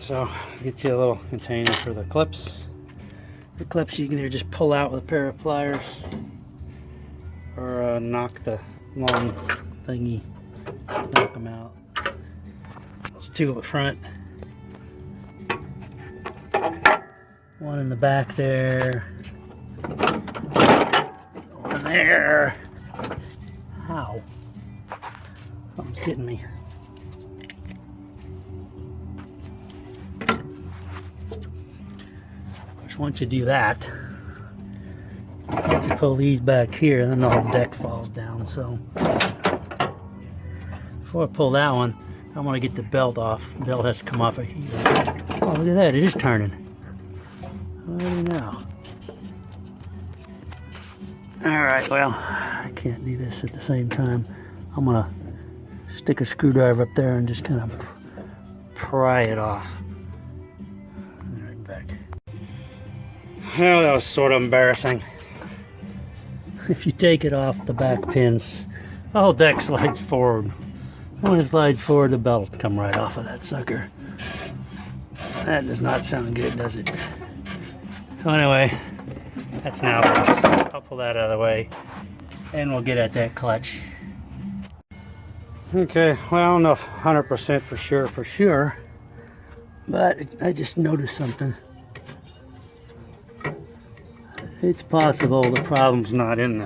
So get you a little container for the clips. The clips you can either just pull out with a pair of pliers or knock the long thingy, knock them out. There's two up front, one in the back there, one there. Ow, something's getting me. Once you do that, you pull these back here, and then the whole deck falls down. So before I pull that one, I want to get the belt off. The belt has to come off of here. Oh, look at that, it is turning. What do you know? Alright, well, I can't do this at the same time. I'm going to stick a screwdriver up there and just kind of pry it off. Right back. Well, that was sort of embarrassing. If you take it off the back pins, the whole deck slides forward. When it slides forward, the belt will come right off of that sucker. That does not sound good, does it? So anyway, that's now loose. I'll pull that out of the way, and we'll get at that clutch. Okay, well, I don't know if 100% for sure, but I just noticed something. It's possible the problem's not in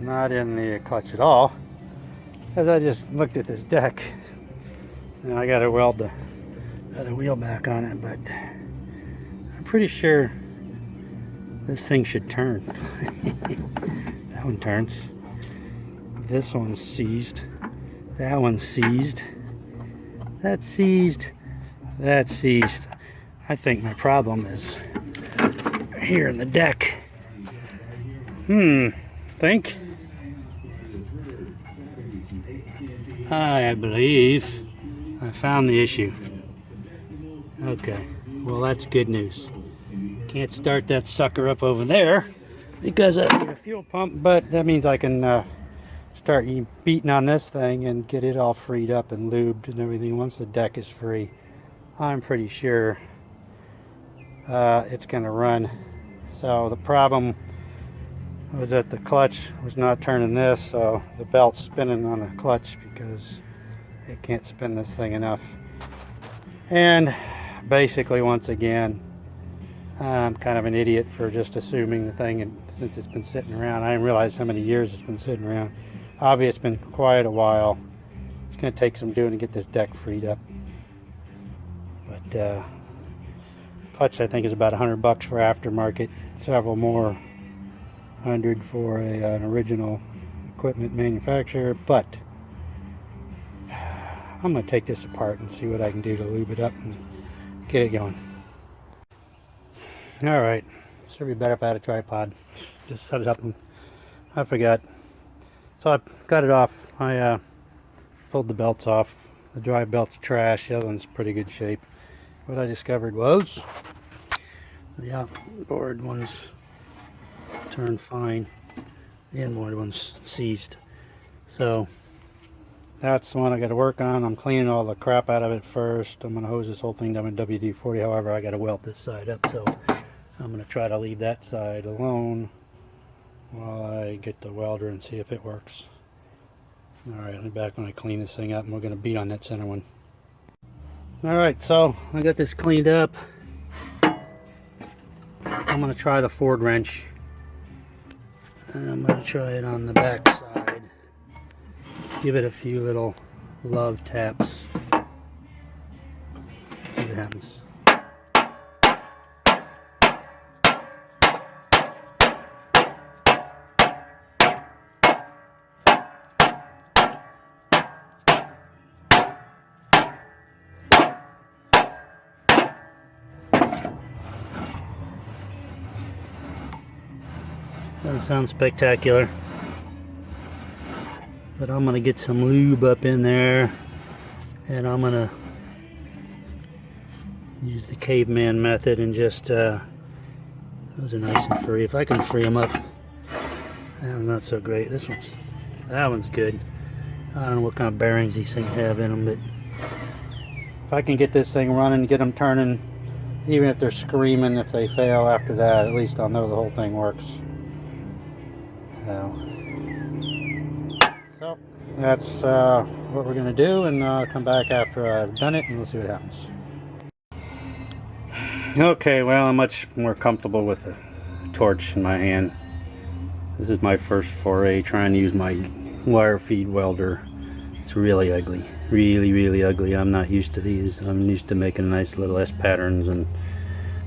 the clutch at all, because I just looked at this deck and I got to weld the other wheel back on it, but I'm pretty sure this thing should turn. That one turns. This one's seized. That one's seized. That's seized. That's seized. I think my problem is here in the deck. Think? I believe I found the issue. Okay, well that's good news. Can't start that sucker up over there because I need a fuel pump, but that means I can start beating on this thing and get it all freed up and lubed and everything once the deck is free. I'm pretty sure it's going to run. So the problem was that the clutch was not turning this, so the belt's spinning on the clutch because it can't spin this thing enough. And basically, once again, I'm kind of an idiot for just assuming the thing, and since it's been sitting around, I didn't realize how many years it's been sitting around. Obviously, it's been quite a while. It's going to take some doing to get this deck freed up. But clutch, I think, is about $100 for aftermarket. Several more $100 for an original equipment manufacturer. But I'm going to take this apart and see what I can do to lube it up and get it going. Alright, this would be better if I had a tripod. Just set it up, and I forgot. So I got it off. I pulled the belts off. The dry belt's trash, the other one's pretty good shape. What I discovered was the outboard one's turned fine. The inboard one's seized. So that's the one I got to work on. I'm cleaning all the crap out of it first. I'm going to hose this whole thing down with WD-40. However, I got to weld this side up, so I'm going to try to leave that side alone while I get the welder and see if it works. Alright, I'll be back when I clean this thing up, and we're going to beat on that center one. Alright, so I got this cleaned up. I'm going to try the Ford wrench, and I'm going to try it on the back side. Give it a few little love taps. See what happens. Doesn't sound spectacular, but I'm going to get some lube up in there, and I'm going to use the caveman method and just those are nice and free. If I can free them up. That one's not so great. That one's good. I don't know what kind of bearings these things have in them, but if I can get this thing running, get them turning, even if they're screaming if they fail after that, at least I'll know the whole thing works. So that's what we're going to do, and I'll come back after I've done it and we'll see what happens. Okay, well, I'm much more comfortable with the torch in my hand. This is my first foray trying to use my wire feed welder. It's really ugly, really ugly. I'm not used to these. I'm used to making nice little S patterns and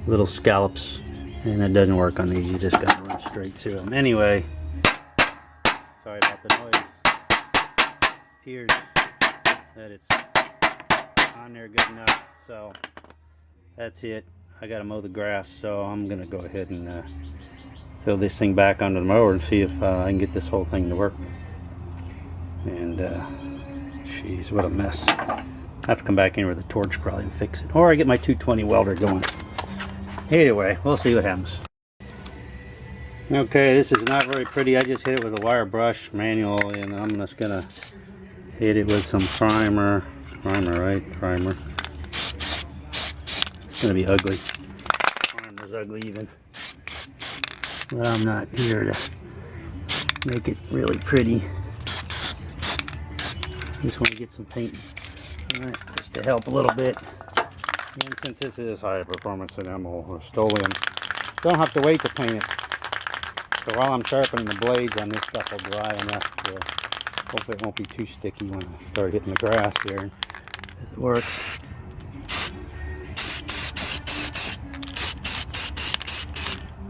little scallops, and it doesn't work on these. You just gotta run straight through them. Anyway, sorry about the noise. Appears that it's on there good enough, so that's it. I gotta mow the grass, so I'm gonna go ahead and throw this thing back onto the mower and see if I can get this whole thing to work. And jeez, what a mess. I have to come back in with a torch probably and fix it, or I get my 220 welder going. Either way, we'll see what happens. Okay, this is not very pretty. I just hit it with a wire brush manually, and I'm just gonna hit it with some primer. Primer. It's gonna be ugly. Primer's ugly even. But I'm not here to make it really pretty. Just want to get some paint on it just to help a little bit. And since this is high performance enamel or Stolium, don't have to wait to paint it. So while I'm sharpening the blades on this stuff will dry enough to hopefully it won't be too sticky when I start hitting the grass here. It works.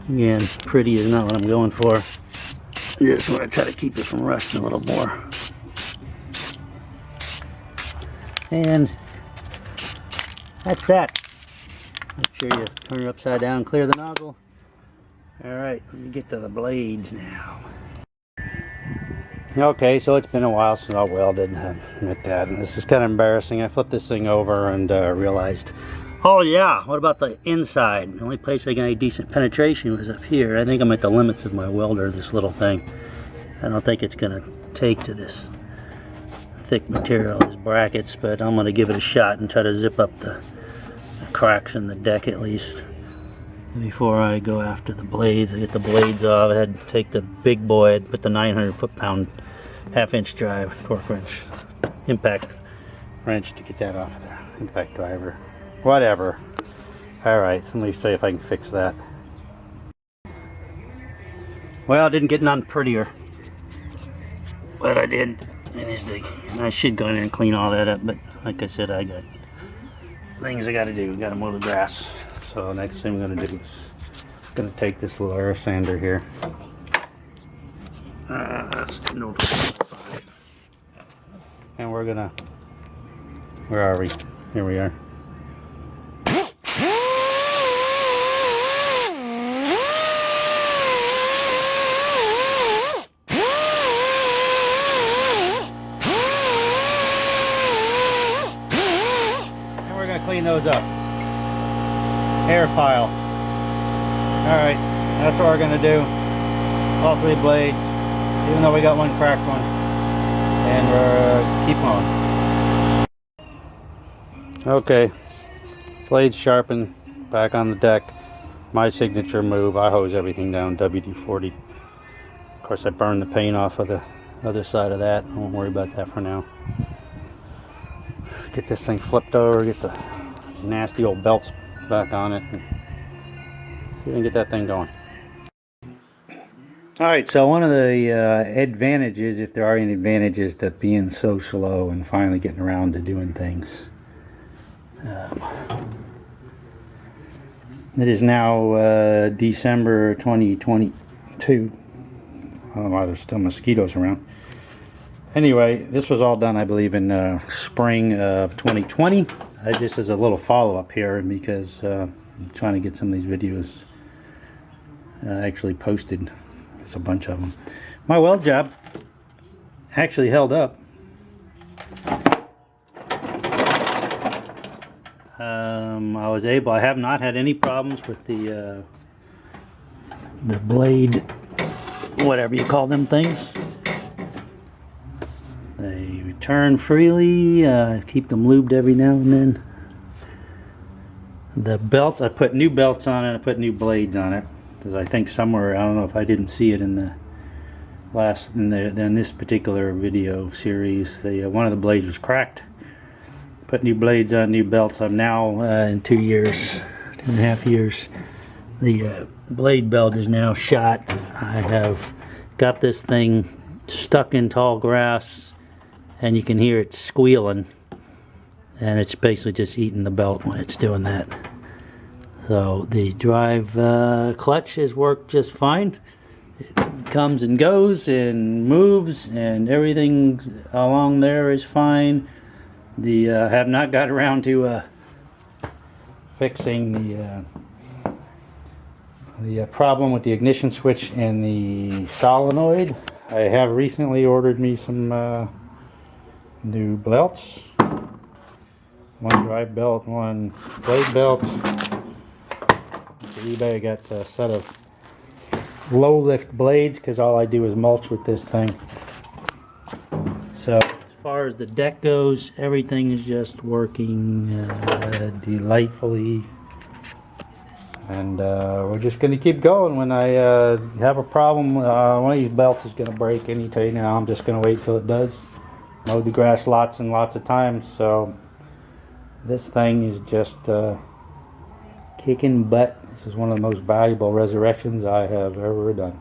Again, pretty is not what I'm going for. I just want to try to keep it from rusting a little more. And that's that. Make sure you turn it upside down, clear the nozzle. Alright, let me get to the blades now. Okay, so it's been a while since I welded. I admit that. And this is kind of embarrassing. I flipped this thing over and realized, oh yeah, what about the inside? The only place I got any decent penetration was up here. I think I'm at the limits of my welder, this little thing. I don't think it's going to take to this thick material, these brackets, but I'm going to give it a shot and try to zip up the cracks in the deck at least before I go after the blades. I get the blades off. I had to take the big boy, put the 900 foot-pound half-inch drive, torque wrench, impact wrench to get that off of there. Impact driver, whatever. Alright, so let me see if I can fix that. Well, I didn't get none prettier, but I did. And I should go in there and clean all that up, but like I said, I got things I got to do. Got to mow the grass. So next thing I'm going to do is going to take this little air sander here. No 25. And we're gonna. Where are we? Here we are. Clean those up. Air file. Alright, that's what we're going to do. All three blades, even though we got one cracked one. And we're keep on. Okay, blades sharpened, back on the deck. My signature move, I hose everything down, WD-40. Of course I burned the paint off of the other side of that. I won't worry about that for now. Get this thing flipped over, get the nasty old belts back on it, and see if we can get that thing going. Alright, so one of the advantages, if there are any advantages to being so slow and finally getting around to doing things. It is now December 2022. I don't know why there's still mosquitoes around. Anyway, this was all done, I believe, in spring of 2020. This is a little follow-up here because I'm trying to get some of these videos actually posted. There's a bunch of them. My weld job actually held up. I have not had any problems with the blade, whatever you call them things. They return freely. Keep them lubed every now and then. The belt, I put new belts on it, I put new blades on it, because I think somewhere, I don't know if I didn't see it in the in this particular video series, one of the blades was cracked. Put new blades on, new belts. I'm now in 2 years, 2.5 years. The blade belt is now shot. I have got this thing stuck in tall grass, and you can hear it squealing, and it's basically just eating the belt when it's doing that. So the drive clutch has worked just fine. It comes and goes and moves, and everything along there is fine. I have not got around to fixing the problem with the ignition switch and the solenoid. I have recently ordered me some new belts. One drive belt, one blade belt. At eBay I got a set of low lift blades because all I do is mulch with this thing. So as far as the deck goes, everything is just working delightfully, and we're just going to keep going. When I have a problem, one of these belts is going to break any day now. I'm just going to wait till it does. Mowed the grass lots and lots of times, so this thing is just kicking butt. This is one of the most valuable resurrections I have ever done.